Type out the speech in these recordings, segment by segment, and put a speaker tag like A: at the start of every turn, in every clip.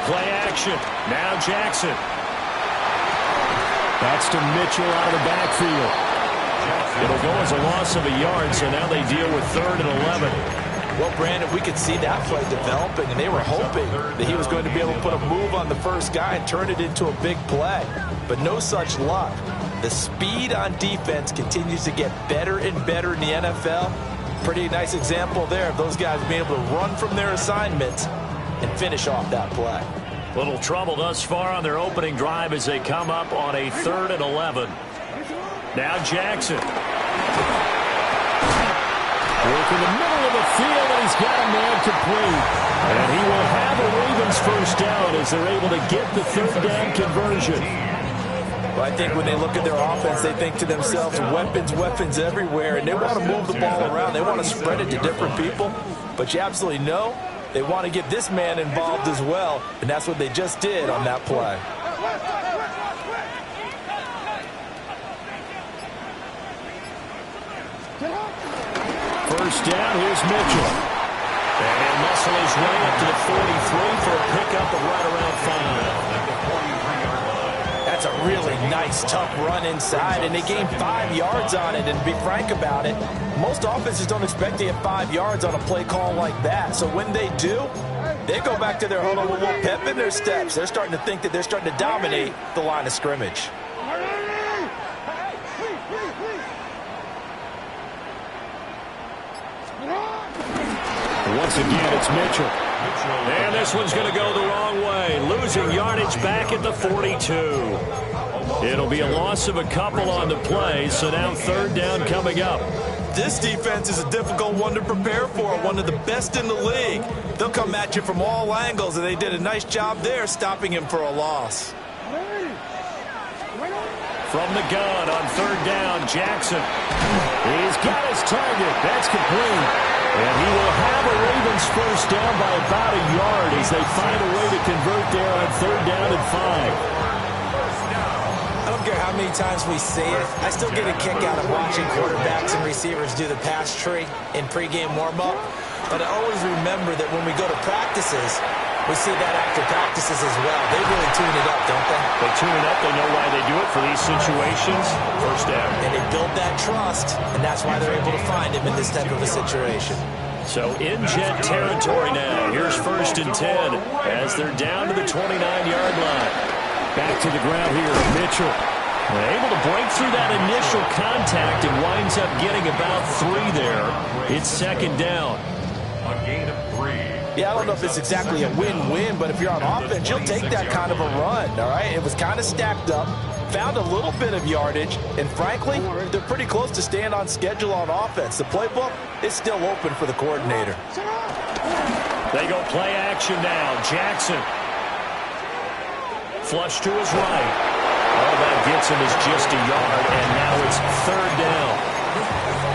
A: Play action. Now Jackson. That's to Mitchell out of the backfield. It'll go as a loss of a yard, so now they deal with 3rd and 11.
B: Well, Brandon, we could see that play developing, and they were hoping that he was going to be able to put a move on the first guy and turn it into a big play. But no such luck. The speed on defense continues to get better and better in the NFL. Pretty nice example there of those guys being able to run from their assignments and finish off that play.
A: Little trouble thus far on their opening drive as they come up on a 3rd and 11. Now Jackson. Work in the middle of the field, and he's got a man complete. And he will have a Ravens first down as they're able to get the 3rd down conversion.
B: Well, I think when they look at their offense, they think to themselves, weapons, weapons everywhere, and they want to move the ball around. They want to spread it to different people. But you absolutely know they want to get this man involved as well, and that's what they just did on that play.
A: First down, here's Mitchell. And he'll muscle his way up to the 43 for a pickup of right around 5.
B: That's a really nice, tough run inside, and they gained 5 yards on it. And to be frank about it, most offenses don't expect to get 5 yards on a play call like that. So when they do, they go back to their huddle with a little pep in their steps. They're starting to think that they're starting to dominate the line of scrimmage.
A: Once again, it's Mitchell. And this one's going to go the wrong way. Losing yardage back at the 42. It'll be a loss of a couple on the play, so now 3rd down coming up.
B: This defense is a difficult one to prepare for, one of the best in the league. They'll come at you from all angles, and they did a nice job there stopping him for a loss.
A: From the gun on 3rd down, Jackson. He's got his target. That's complete. And he will have a Ravens first down by about a yard as they find a way to convert there on 3rd down and 5.
B: I don't care how many times we see it. I still get a kick out of watching quarterbacks and receivers do the pass tree in pregame warm-up. But I always remember that when we go to practices, we see that after practices as well. They really tune it up, don't they?
A: They tune it up. They know why they do it for these situations. First down.
B: And they build that trust, and that's why they're able to find him in this type of a situation.
A: So in jet territory now. Here's 1st and 10 as they're down to the 29-yard line. Back to the ground here, Mitchell. Able to break through that initial contact and winds up getting about 3 there. It's 2nd down.
C: A gain of 3.
B: Yeah, I don't know if it's exactly a win-win, but if you're on offense, you'll take that kind of a run, all right? It was kind of stacked up, found a little bit of yardage, and frankly, they're pretty close to staying on schedule on offense. The playbook is still open for the coordinator.
A: They go play action now. Jackson. Flush to his right. All that gets him is just a yard, and now it's 3rd down.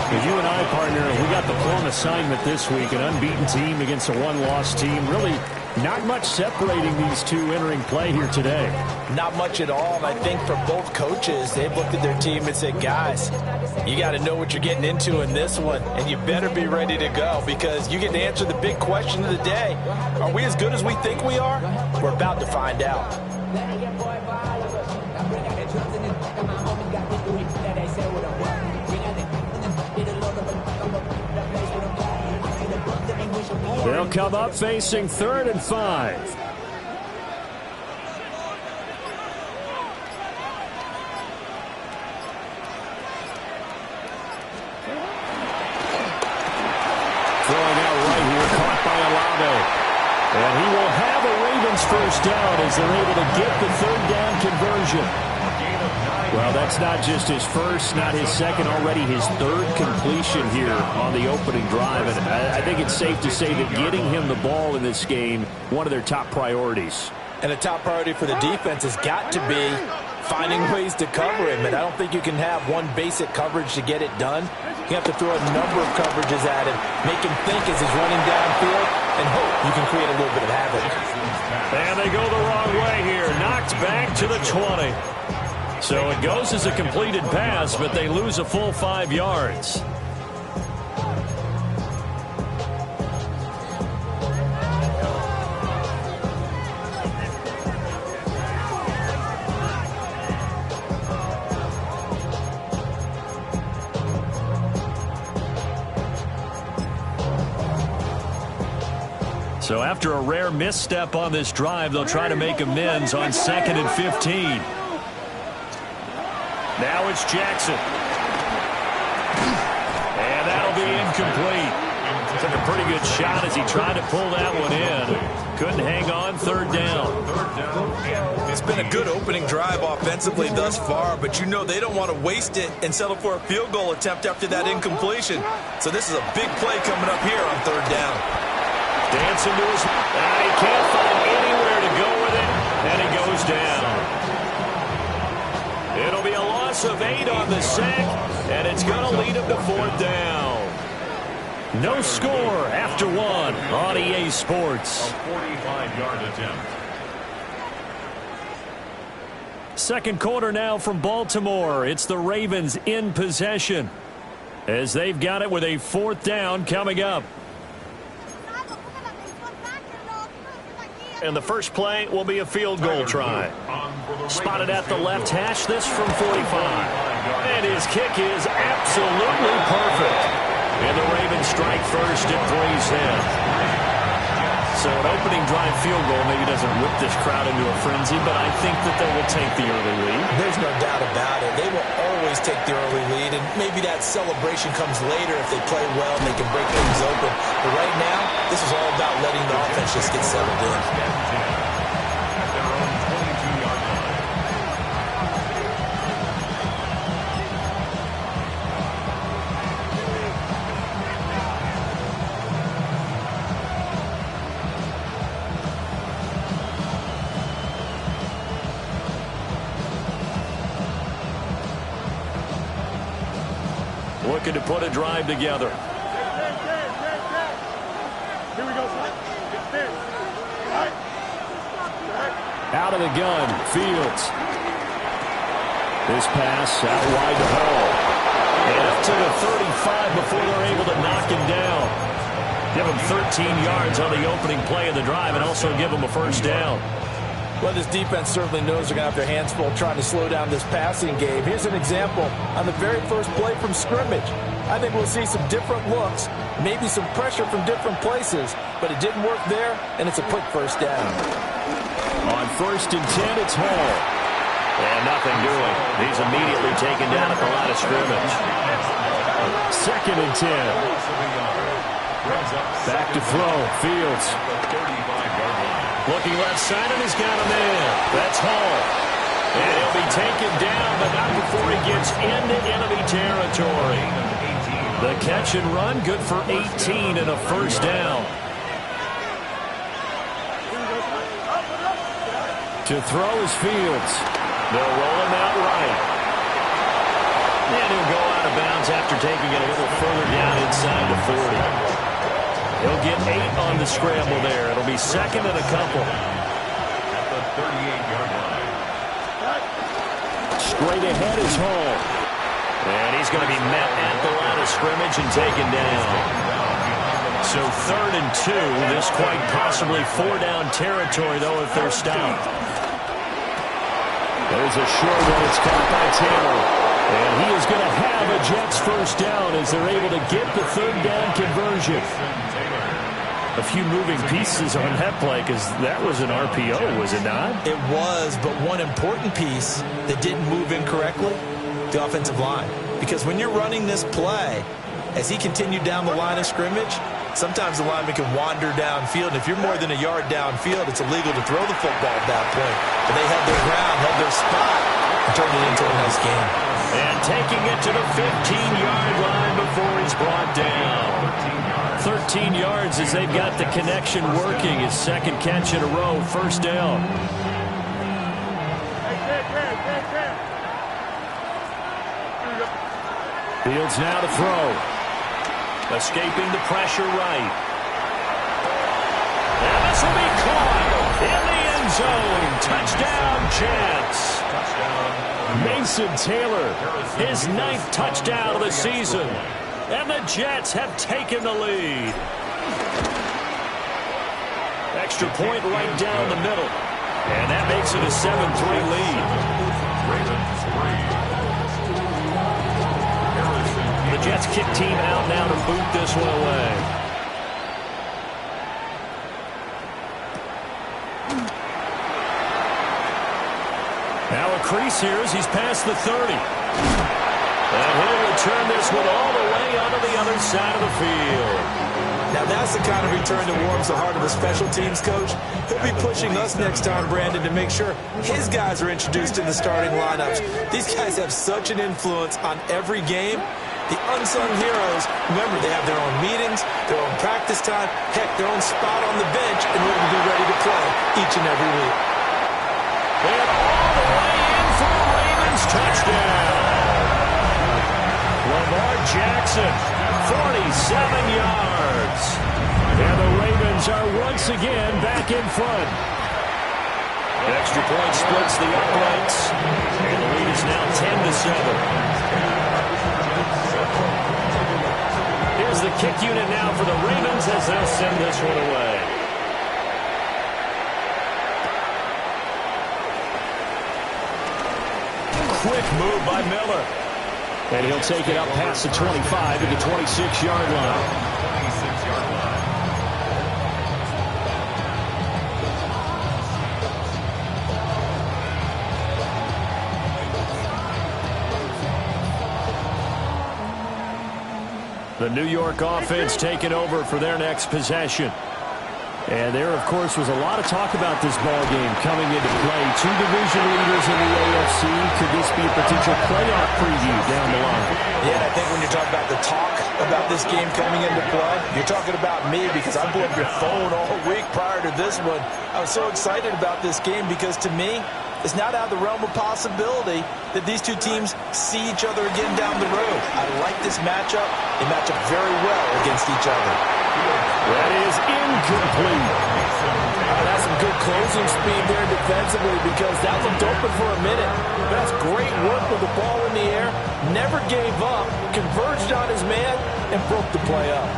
A: With you and I, partner, we got the plum assignment this week, an unbeaten team against a one-loss team. Really not much separating these two entering play here today.
B: Not much at all, and I think for both coaches, they've looked at their team and said, guys, you got to know what you're getting into in this one, and you better be ready to go because you get to answer the big question of the day. Are we as good as we think we are? We're about to find out.
A: They'll come up facing 3rd and 5. Throwing out right here, caught by Olave. And he will have a Ravens first down as they're able to get the 3rd down conversion. Well, that's not just his first, not his second, already his 3rd completion here on the opening drive. And I think it's safe to say that getting him the ball in this game, one of their top priorities.
B: And a top priority for the defense has got to be finding ways to cover him. And I don't think you can have one basic coverage to get it done. You have to throw a number of coverages at him, make him think as he's running downfield, and hope you can create a little bit of havoc.
A: And they go the wrong way here. Knocked back to the 20. So it goes as a completed pass, but they lose a full 5 yards. So after a rare misstep on this drive, they'll try to make amends on 2nd and 15. Now it's Jackson. And that'll be incomplete. Took a pretty good shot as he tried to pull that one in. Couldn't hang on, 3rd down.
B: It's been a good opening drive offensively thus far, but you know they don't want to waste it and settle for a field goal attempt after that incompletion. So this is a big play coming up here on 3rd down.
A: Dancing to his... he can't find anywhere to go with it, and he goes down. It'll be a loss of 8 on the sack, and it's going to lead him to 4th down. No score after 1 on EA Sports.
C: A 45-yard attempt.
A: Second quarter now from Baltimore. It's the Ravens in possession as they've got it with a 4th down coming up. And the first play will be a field goal try. Spotted at the left hash, this from 45. And his kick is absolutely perfect. And the Ravens strike first at 3's in. So an opening drive field goal maybe doesn't whip this crowd into a frenzy, but I think that they will take the early lead.
B: There's no doubt about it. They will always take the early lead, and maybe that celebration comes later if they play well and they can break things open. But right now, this is all about letting the offense just get settled in.
C: At their own 22-yard line.
A: Looking to put a drive together.
D: Here we go, son.
A: Out of the gun, Fields. This pass out wide to Hall. And up to the 35 before they're able to knock him down. Give him 13 yards on the opening play of the drive and also give him a 1st down.
B: Well, this defense certainly knows they're going to have their hands full trying to slow down this passing game. Here's an example on the very first play from scrimmage. I think we'll see some different looks, maybe some pressure from different places, but it didn't work there, and it's a quick 1st down.
A: On 1st and 10, it's Hall. And nothing doing. He's immediately taken down at the line of scrimmage. 2nd and 10. Back to throw, Fields. Looking left side, and he's got a man. That's Hall. And he'll be taken down, but not before he gets into enemy territory. The catch and run, good for 18 and a 1st down. To throw is Fields. They'll roll him out right. And he'll go out of bounds after taking it a little further down inside the 40. He'll get 8 on the scramble there. It'll be 2nd and a couple.
C: At the 38-yard line.
A: Straight ahead is Hall. And he's going to be met at the line of scrimmage and taken down. So 3rd and 2. This quite possibly 4-down territory, though, if they're stopped. There's a short one. It's caught by Taylor. And he is going to have a Jets 1st down as they're able to get the 3rd down conversion. A few moving pieces on that play because that was an RPO, was it not?
B: It was, but one important piece that didn't move incorrectly, the offensive line. Because when you're running this play, as he continued down the line of scrimmage, sometimes the lineman can wander downfield. And if you're more than a yard downfield, it's illegal to throw the football at that point. But they held their ground, held their spot, and turned it into a nice game.
A: And taking it to the 15-yard line before he's brought down. 13 yards as they've got the connection working. His 2nd catch in a row, 1st down. Fields now to throw. Escaping the pressure right. And this will be caught in the end zone. Touchdown, Jets. Mason Taylor, his 9th touchdown of the season. And the Jets have taken the lead. Extra point right down the middle. And that makes it a 7-3 lead. The Jets kick team out now to boot this one away. Now a crease here as he's past the 30. And he'll return this one all the way onto the other side of the field.
B: Now that's the kind of return that warms the heart of a special teams coach. He'll be pushing us next time, Brandon, to make sure his guys are introduced in the starting lineups. These guys have such an influence on every game. The unsung heroes, remember, they have their own meetings, their own practice time, heck, their own spot on the bench in order to be ready to play each and every week.
A: And all the way in for the Ravens touchdown. Lamar Jackson, 47 yards. And the Ravens are once again back in front. Extra point splits the uprights. And the lead is now 10-7. Here's the kick unit now for the Ravens as they'll send this one away. Quick move by Miller. And he'll take it up past the 25 to the 26-yard line.
C: 26-yard line.
A: The New York offense taking over for their next possession. And there, of course, was a lot of talk about this ball game coming into play. Two division leaders in the AFC. Could this be a potential playoff preview down the line?
B: Yeah, and I think when you're talking about the talk about this game coming into play, you're talking about me because I blew up your phone all week prior to this one. I was so excited about this game because, to me, it's not out of the realm of possibility that these two teams see each other again down the road. I like this matchup. They match up very well against each other.
A: That is incomplete.
B: That's some good closing speed there defensively because that looked open for a minute. That's great work with the ball in the air. Never gave up, converged on his man, and broke the play up.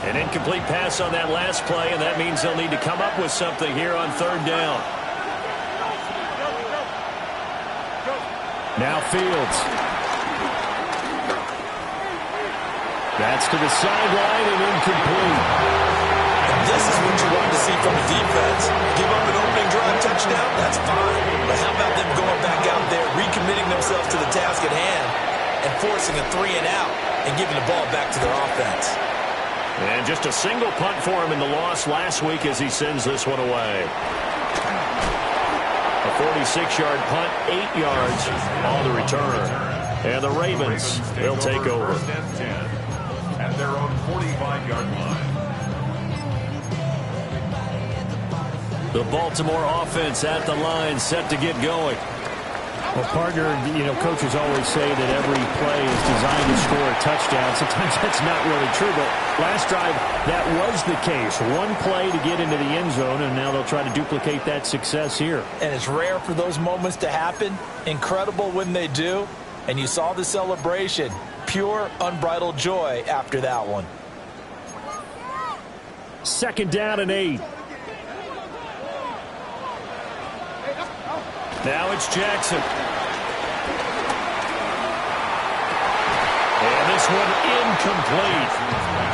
A: An incomplete pass on that last play, and that means they'll need to come up with something here on third down. Now Fields. That's to the sideline and incomplete.
B: And this is what you want to see from a defense. Give up an opening drive touchdown, that's fine. But how about them going back out there, recommitting themselves to the task at hand, and forcing a 3-and-out and giving the ball back to their offense.
A: And just a single punt for him in the loss last week as he sends this one away. A 46-yard punt, 8 yards on the return. And the Ravens, they'll take over.
C: First and 10 at their own 45-yard line.
A: The Baltimore offense at the line, set to get going.
D: Well, partner, coaches always say that every play is designed to score a touchdown. Sometimes that's not really true, but last drive, that was the case. One play to get into the end zone, and now they'll try to duplicate that success here.
B: And it's rare for those moments to happen. Incredible when they do. And you saw the celebration. Pure, unbridled joy after that one.
A: 2nd down and 8. Now it's Jackson. And this one incomplete.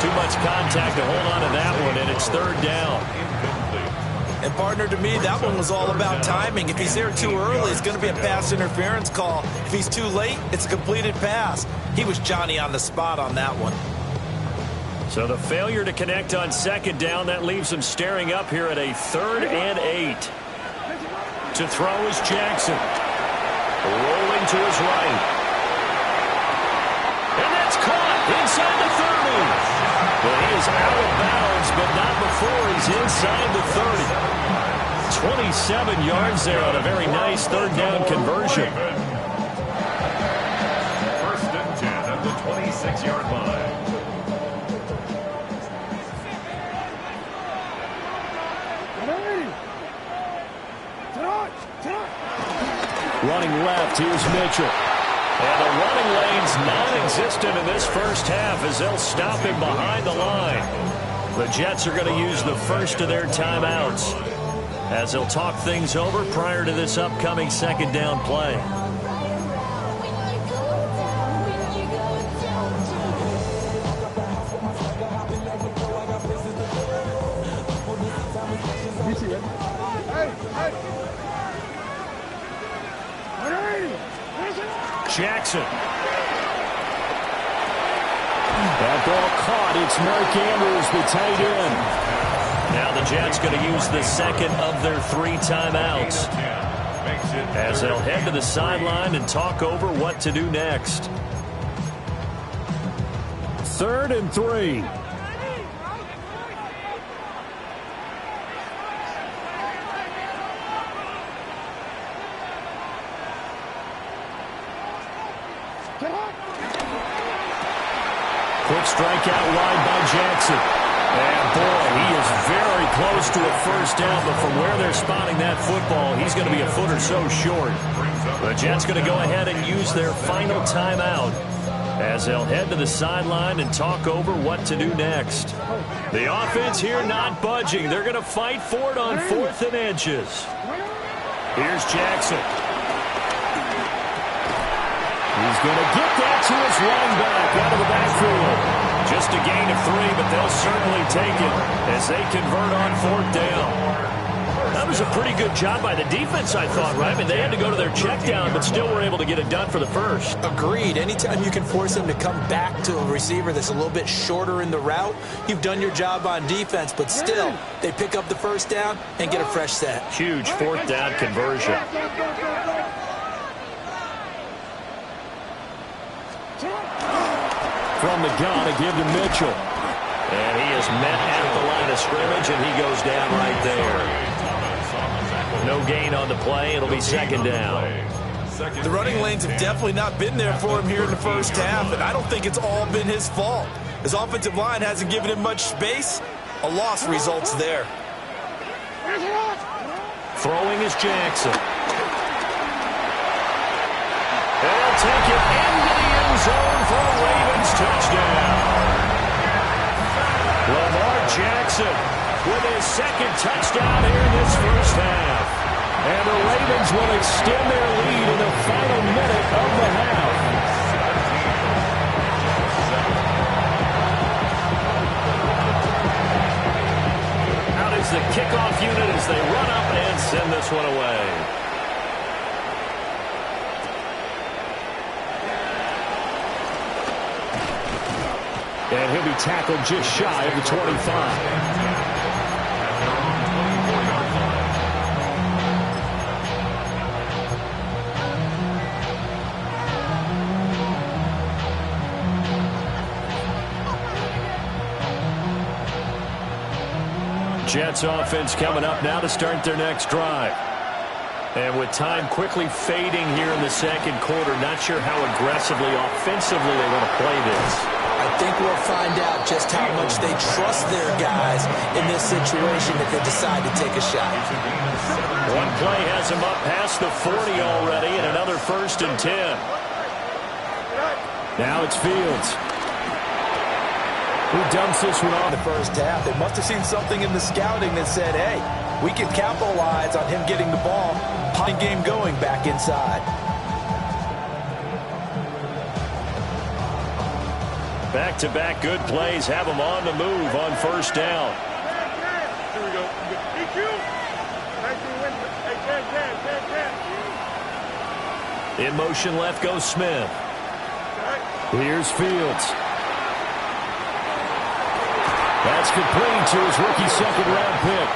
A: Too much contact to hold on to that one, and it's 3rd down.
B: And, partner, to me, that one was all about timing. If he's there too early, it's going to be a pass interference call. If he's too late, it's a completed pass. He was Johnny on the spot on that one.
A: So the failure to connect on 2nd down, that leaves him staring up here at a 3rd and 8. To throw is Jackson. Rolling to his right. And that's caught inside the 30. Well, he is out of bounds, but not before he's inside the 30. 27 yards there on a very nice 3rd down conversion.
C: First and 10 at the 26-yard line.
A: Running left, here's Mitchell. And the running lane's non-existent in this first half as they'll stop him behind the line. The Jets are going to use the first of their timeouts as they'll talk things over prior to this upcoming 2nd down play. Jackson. That ball caught. It's Mark Andrews, the tight end.
D: Now the Jets going to use the second of their 3 timeouts as they'll head to the sideline and talk over what to do next.
A: 3rd and 3. Quick strike out wide by Jackson. And boy, he is very close to a first down, but from where they're spotting that football, he's going to be a foot or so short.
D: The Jets going to go ahead and use their final timeout as they'll head to the sideline and talk over what to do next. The offense here not budging. They're going to fight for it on 4th and inches.
A: Here's Jackson. He's going to get that to his running back out of the backfield.
D: Just a gain of 3, but they'll certainly take it as they convert on 4th down. That was a pretty good job by the defense, I thought, right? I mean, they had to go to their check down, but still were able to get it done for the first.
B: Agreed. Anytime you can force them to come back to a receiver that's a little bit shorter in the route, you've done your job on defense, but still, they pick up the first down and get a fresh set.
D: Huge 4th down conversion.
A: From the gun, a give to Mitchell.
D: And he is met at the line of scrimmage, and he goes down right there. No gain on the play. It'll be 2nd down.
B: The running lanes have definitely not been there for him here in the first half, and I don't think it's all been his fault. His offensive line hasn't given him much space. A loss results there.
D: Throwing is Jackson. They'll take it into the end zone for a Ravens touchdown. Lamar Jackson with his 2nd touchdown here in this first half.
A: And the Ravens will extend their lead in the final minute of the half.
D: Out is the kickoff unit as they run up and send this one away.
A: And he'll be tackled just shy of the 25. Jets offense coming up now to start their next drive.
D: And with time quickly fading here in the 2nd quarter, not sure how aggressively, offensively they want to play this.
B: I think we'll find out just how much they trust their guys in this situation if they decide to take a shot.
D: One play has them up past the 40 already, and another 1st and 10.
A: Now it's Fields. Who dumps this one off?
B: The first half, they must have seen something in the scouting that said, hey, we can capitalize on him getting the ball, punting game going back inside.
D: Back-to-back good plays have them on the move on 1st down.
C: Here we go.
D: In motion left goes Smith.
A: Here's Fields. That's complete to his rookie 2nd-round pick.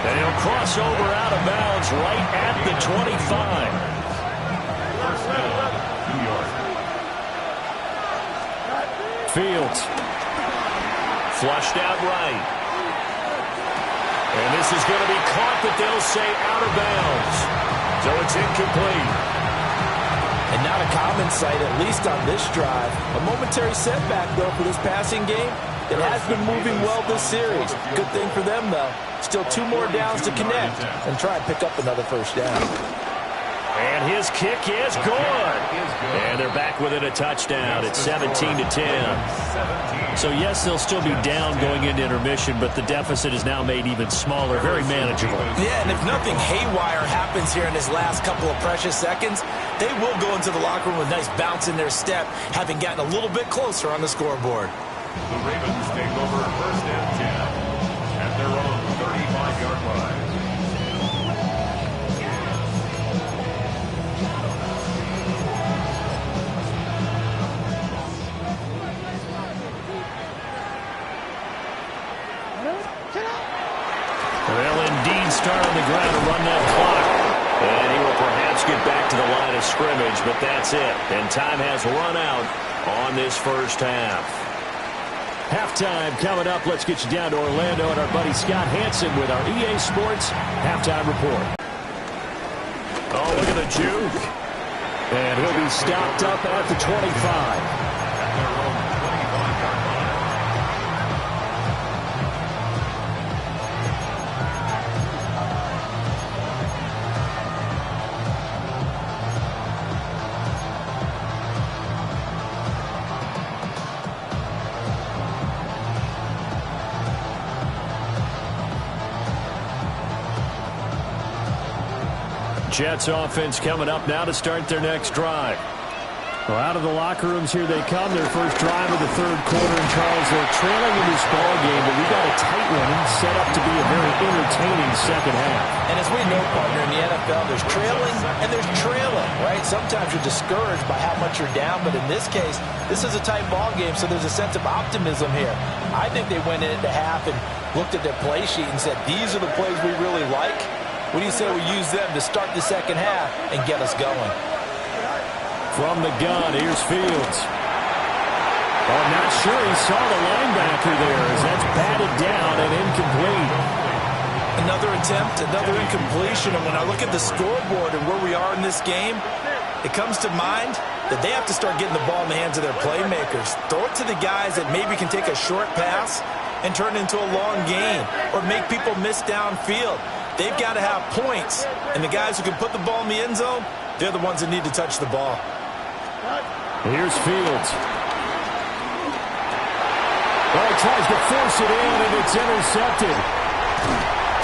D: And he'll cross over out of bounds right at the 25.
A: Fields.
D: Flushed out right. And this is going to be caught, but they'll say out of bounds. So it's incomplete.
B: And not a common sight, at least on this drive. A momentary setback, though, for this passing game. It has been moving well this series. Good thing for them, though. Still 2 more downs to connect and try and pick up another first down.
D: And his kick is good. And they're back within a touchdown. It's 17-10. So, yes, they'll still be down going into intermission, but the deficit is now made even smaller, very manageable.
B: Yeah, and if nothing haywire happens here in his last couple of precious seconds, they will go into the locker room with a nice bounce in their step, having gotten a little bit closer on the scoreboard.
C: The Ravens take over 1st and 10 at their own 35-yard line.
A: They'll indeed start on the ground to run that clock. And he will perhaps get back to the line of scrimmage, but that's it. And time has run out on this first half. Halftime coming up. Let's get you down to Orlando and our buddy Scott Hanson with our EA Sports Halftime Report. Oh, look at the juke. And he'll be stopped up at the 25. Jets offense coming up now to start their next drive. Well, out of the locker rooms here they come. Their first drive of the third quarter. And Charles, they're trailing in this ball game, but we got a tight one set up to be a very entertaining second half.
B: And as we know, partner, in the NFL, there's trailing and there's trailing, right? Sometimes you're discouraged by how much you're down, but in this case, this is a tight ball game, so there's a sense of optimism here. I think they went into half and looked at their play sheet and said, these are the plays we really like. What do you say we use them to start the second half and get us going?
A: From the gun, here's Fields. Oh, not sure he saw the linebacker there as that's batted down and incomplete.
B: Another attempt, another incompletion. And when I look at the scoreboard and where we are in this game, it comes to mind that they have to start getting the ball in the hands of their playmakers. Throw it to the guys that maybe can take a short pass and turn it into a long gain or make people miss downfield. They've got to have points, and the guys who can put the ball in the end zone, they're the ones that need to touch the ball.
A: Here's Fields. Oh, he tries to force it in, and it's intercepted.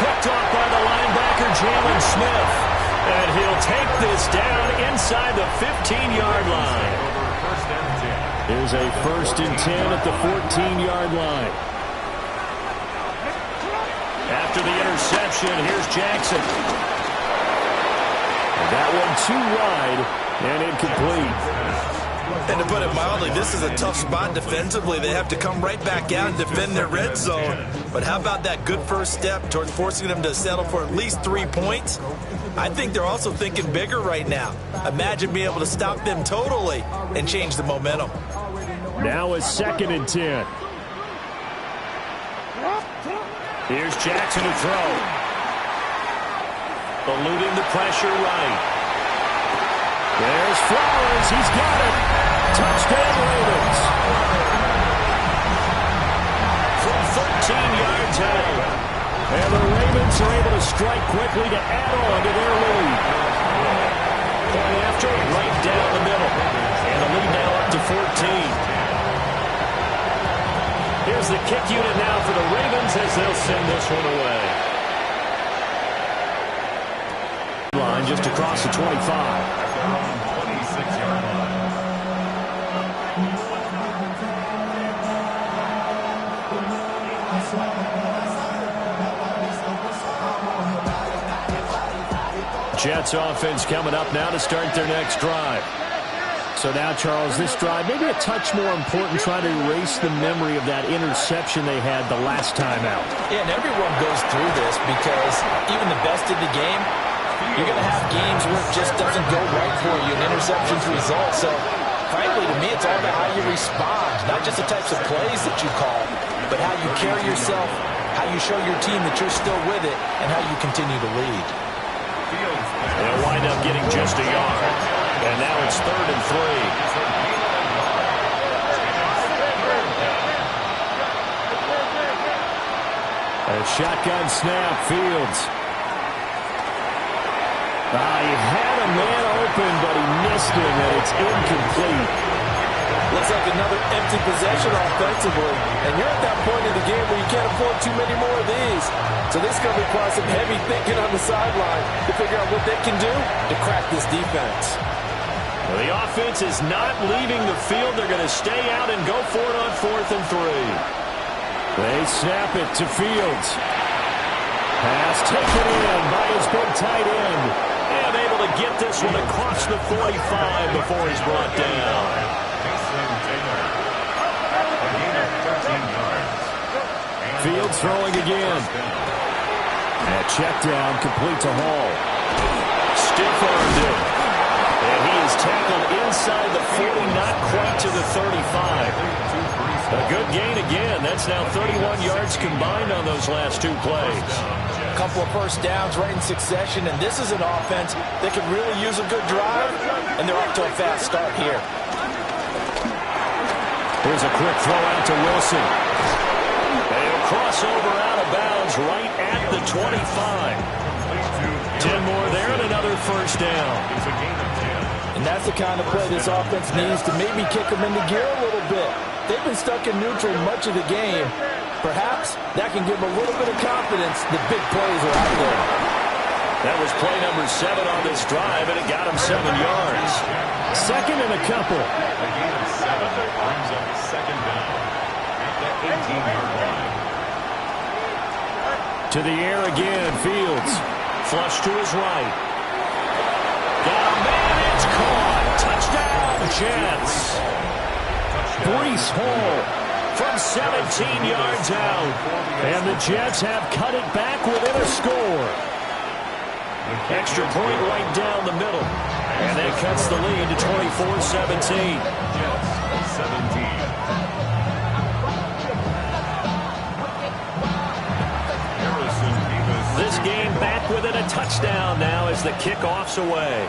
A: Picked off by the linebacker, Jalen Smith. And he'll take this down inside the 15-yard line. Here's a 1st and 10 at the 14-yard line. After the interception, here's Jackson. That one too wide and incomplete.
B: And to put it mildly, this is a tough spot defensively. They have to come right back out and defend their red zone. But how about that good first step towards forcing them to settle for at least 3 points? I think they're also thinking bigger right now. Imagine being able to stop them totally and change the momentum.
A: Now a 2nd and 10. Here's Jackson to throw. Eluding the pressure right. There's Flowers. He's got it. Touchdown, Ravens. From 13 yards out. And the Ravens are able to strike quickly to add on to their lead. Point after, right down the middle. And the lead now up to 14. Here's the kick unit now for the Ravens as they'll send this one away. Line just across the 25.
C: 26-yard line.
A: Jets offense coming up now to start their next drive. So now, Charles, this drive maybe a touch more important, trying to erase the memory of that interception they had the last time out.
B: Yeah, and everyone goes through this because even the best in the game, you're going to have games where it just doesn't go right for you and interceptions result. So, frankly, to me, it's all about how you respond, not just the types of plays that you call, but how you carry yourself, how you show your team that you're still with it, and how you continue to lead.
A: They'll wind up getting just a yard. And now it's 3rd and 3. A shotgun snap, Fields. He had a man open, but he missed him, and it's incomplete.
B: Looks like another empty possession offensively. And you're at that point in the game where you can't afford too many more of these. So this is going to require some heavy thinking on the sideline to figure out what they can do to crack this defense.
A: Well, the offense is not leaving the field. They're going to stay out and go for it on 4th and 3. They snap it to Fields. Pass taken in by his big tight end. And able to get this one across the 45 before he's brought down. Fields throwing again. And check down, complete to Hall. Stiff-armed him. And he is tackled inside the 40, not quite to the 35. A good gain again. That's now 31 yards combined on those last two plays.
B: A couple of first downs right in succession, and this is an offense that could really use a good drive, and they're off to a fast start here.
A: Here's a quick throw out to Wilson. And a crossover out of bounds right at the 25. 10 more there and another first down.
B: And that's the kind of play this offense needs to maybe kick them into gear a little bit. They've been stuck in neutral much of the game. Perhaps that can give them a little bit of confidence that big plays are out there.
A: That was play number 7 on this drive, and it got him 7 yards. Second and a couple.
C: A gain of 7 that brings up second down at the 18-yard line.
A: To the air again, Fields. Flush to his right. Got a man, it's caught. Touchdown, Jets. Breece Hall from 17 yards out. And the Jets have cut it back within a score. Extra point right down the middle. And that cuts the lead to 24-17.
C: Jets 17.
A: This game back within a touchdown now as the kickoff's away.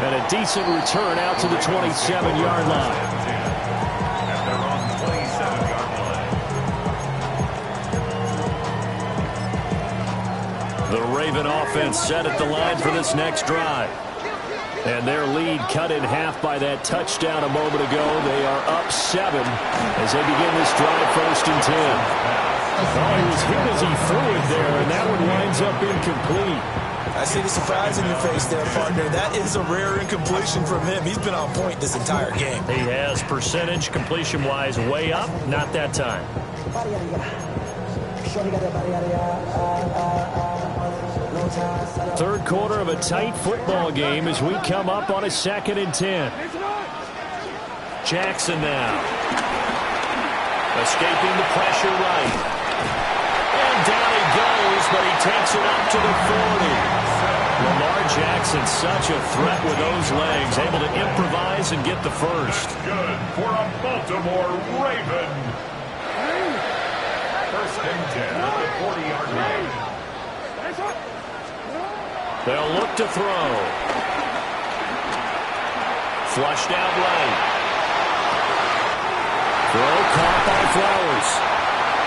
A: And a decent return out to the 27-yard line.
C: And they're on 27-yard line.
A: The Raven offense set at the line for this next drive. And their lead cut in half by that touchdown a moment ago. They are up 7 as they begin this drive, 1st and 10. Oh, he was hit as he threw it there, and that one winds up incomplete.
B: I see the surprise in your face there, partner. That is a rare incompletion from him. He's been on point this entire game.
A: He has percentage completion-wise way up, not that time. Third quarter of a tight football game as we come up on a 2nd and 10. Jackson now. Escaping the pressure right. And down he goes, but he takes it up to the 40. Lamar Jackson, such a threat with those legs, able to improvise and get the first.
C: That's good for a Baltimore Raven. 1st and 10 at the 40-yard line.
A: They'll look to throw. Flushed out right. Throw caught by Flowers.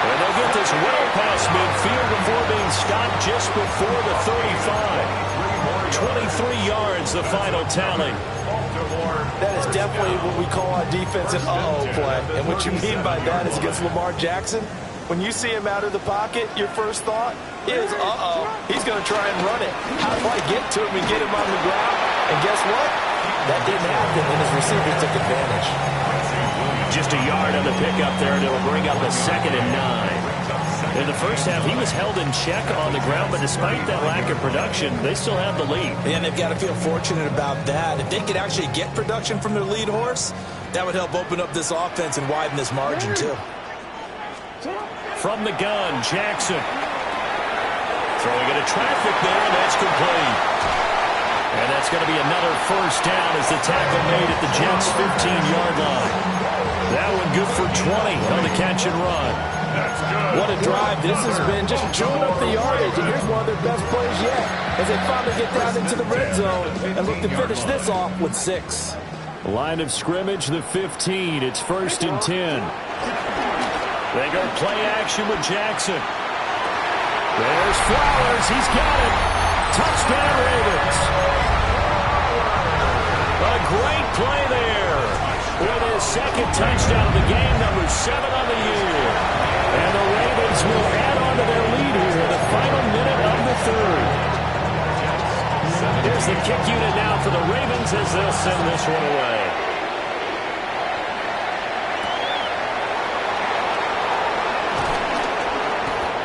A: And they'll get this well past midfield before being stopped just before the 35. 23 yards, the final tally.
B: That is definitely what we call our defense an uh-oh play. And what you mean by that is against Lamar Jackson, when you see him out of the pocket, your first thought is, uh-oh, he's going to try and run it. How do I get to him and get him on the ground? And guess what? That didn't happen, and his receiver took advantage.
A: Just a yard on the pickup there, and it'll bring up a 2nd and 9. In the first half, he was held in check on the ground, but despite that lack of production, they still have the lead.
B: And they've got to feel fortunate about that. If they could actually get production from their lead horse, that would help open up this offense and widen this margin, too.
A: From the gun, Jackson. Throwing into traffic there, and that's complete. And that's going to be another first down as the tackle made at the Jets' 15-yard line. That one good for 20 on the catch and run.
C: That's good.
B: What a drive this has been, just chewing up the yardage. And here's one of their best plays yet as they finally get down into the red zone and look to finish this off with 6.
A: Line of scrimmage, the 15. It's 1st and 10. They go play action with Jackson. There's Flowers. He's got it. Touchdown, Ravens. A great play there with his 2nd touchdown of the game, number 7 on the year. And the Ravens will add on to their lead here in the final minute of the 3rd. Here's the kick unit now for the Ravens as they'll send this one away.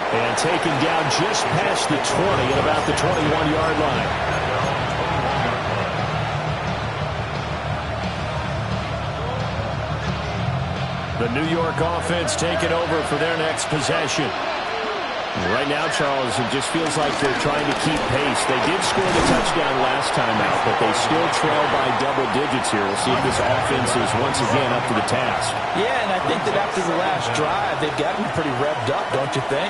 A: And taken down just past the 20 at about the 21-yard line. The New York offense taking over for their next possession. Right now, Charles, it just feels like they're trying to keep pace. They did score the touchdown last time out, but they still trail by double digits here. We'll see if this offense is once again up to the task.
B: Yeah, and I think that after the last drive, they've gotten pretty revved up, don't you think?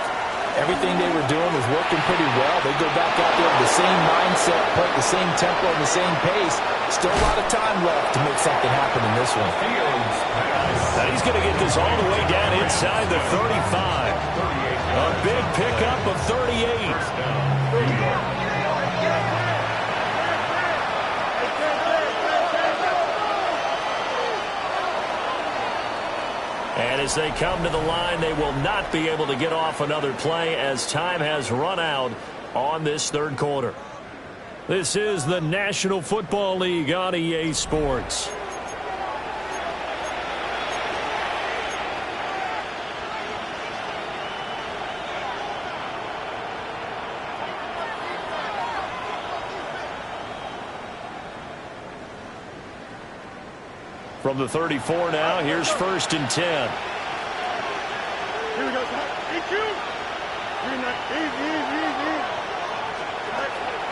B: Everything they were doing was working pretty well. They go back out there with the same mindset, play at the same tempo and the same pace. Still a lot of time left to make something happen in this one.
A: Now he's going to get this all the way down inside the 35. A big pickup of 38. And as they come to the line, they will not be able to get off another play as time has run out on this third quarter. This is the National Football League on EA Sports. From the 34 now, here's 1st and 10.
E: Here we go. Thank you.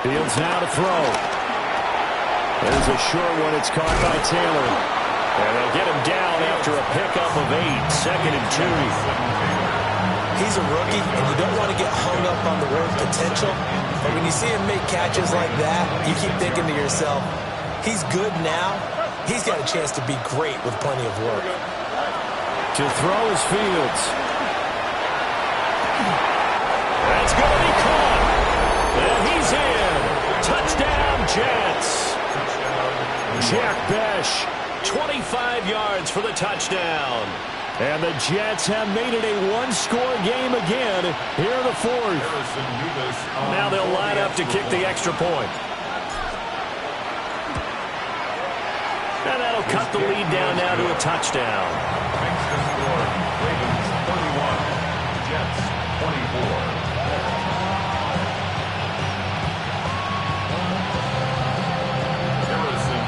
A: Fields now to throw. There's a short one. It's caught by Taylor. And they'll get him down after a pickup of 8. 2nd and 2.
B: He's a rookie, and you don't want to get hung up on the word potential. But when you see him make catches like that, you keep thinking to yourself, he's good now. He's got a chance to be great with plenty of work.
A: To throw is Fields. That's going to be caught. And he's in. Touchdown, Jets. Jack Bech, 25 yards for the touchdown. And the Jets have made it a one-score game again here in the 4th. Now they'll line up to kick the extra point. And that'll cut the lead down now to a touchdown.
C: Makes the score. Ravens 31, Jets 24.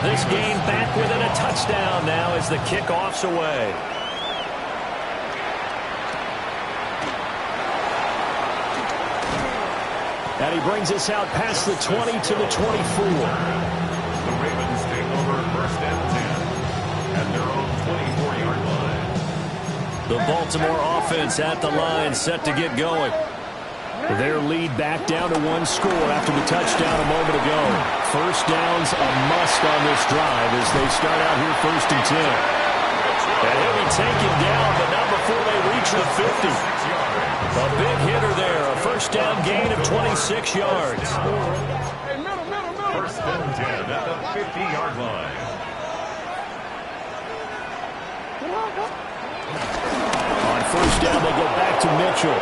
A: This game back within a touchdown now as the kickoff's away. And he brings us out past the 20 to the 24.
C: The Ravens take over 1st and 10 at their own 24-yard line.
A: The Baltimore offense at the line, set to get going. Their lead back down to 1 score after the touchdown a moment ago. First down's a must on this drive as they start out here 1st and 10. And he'll be taken down, but not before they reach the 50. A big hitter there, a first down gain of 26 yards.
C: 1st and 10 at the 50-yard line.
A: On first down, they go back to Mitchell.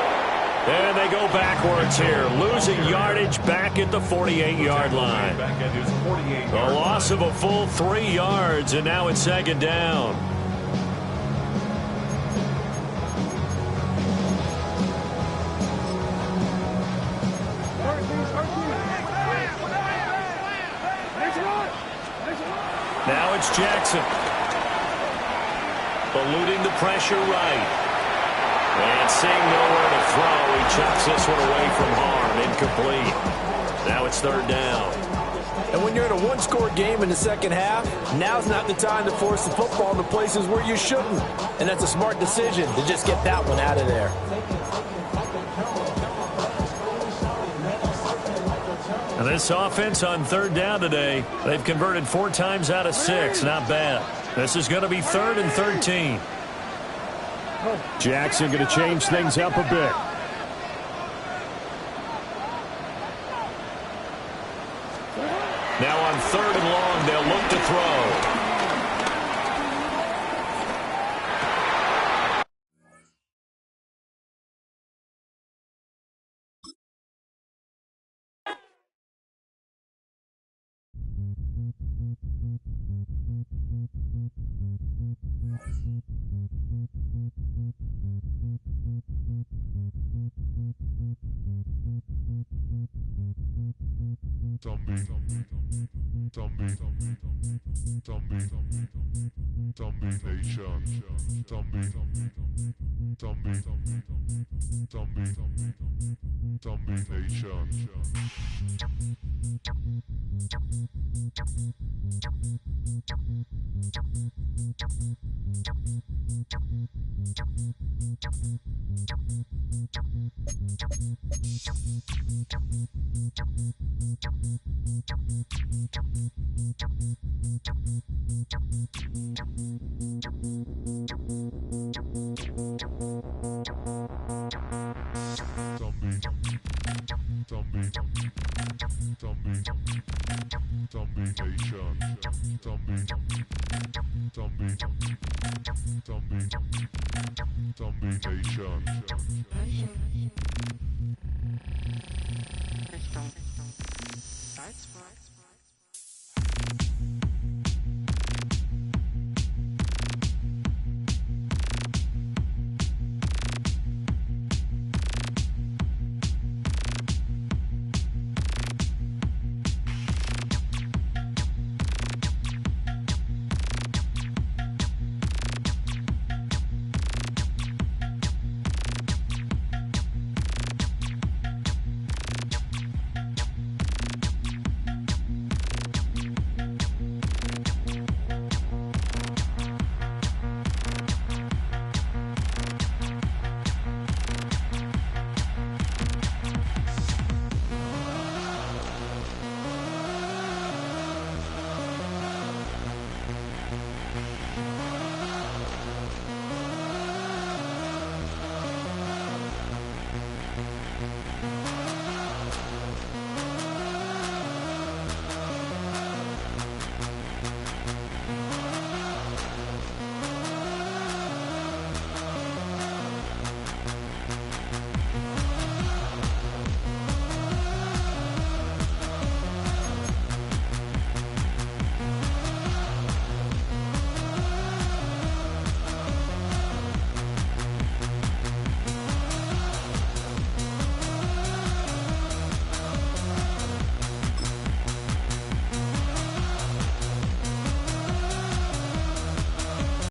A: And they go backwards here, losing yardage back at the 48-yard line.
C: Back at his 48-yard
A: A loss of a full 3 yards, and now it's 2nd down. Now it's Jackson. Eluding the pressure right. And seeing nowhere to throw, he chucks this one away from harm. Incomplete. Now it's 3rd down.
B: And when you're in a one-score game in the second half, now's not the time to force the football in the places where you shouldn't. And that's a smart decision to just get that one out of there.
A: And this offense on 3rd down today, they've converted 4 times out of 6. Not bad. This is going to be 3rd and 13. Jackson going to change things up a bit. Now on 3rd and long, they'll look to throw.
F: Zombie Nation. Zombie Nation. Nation.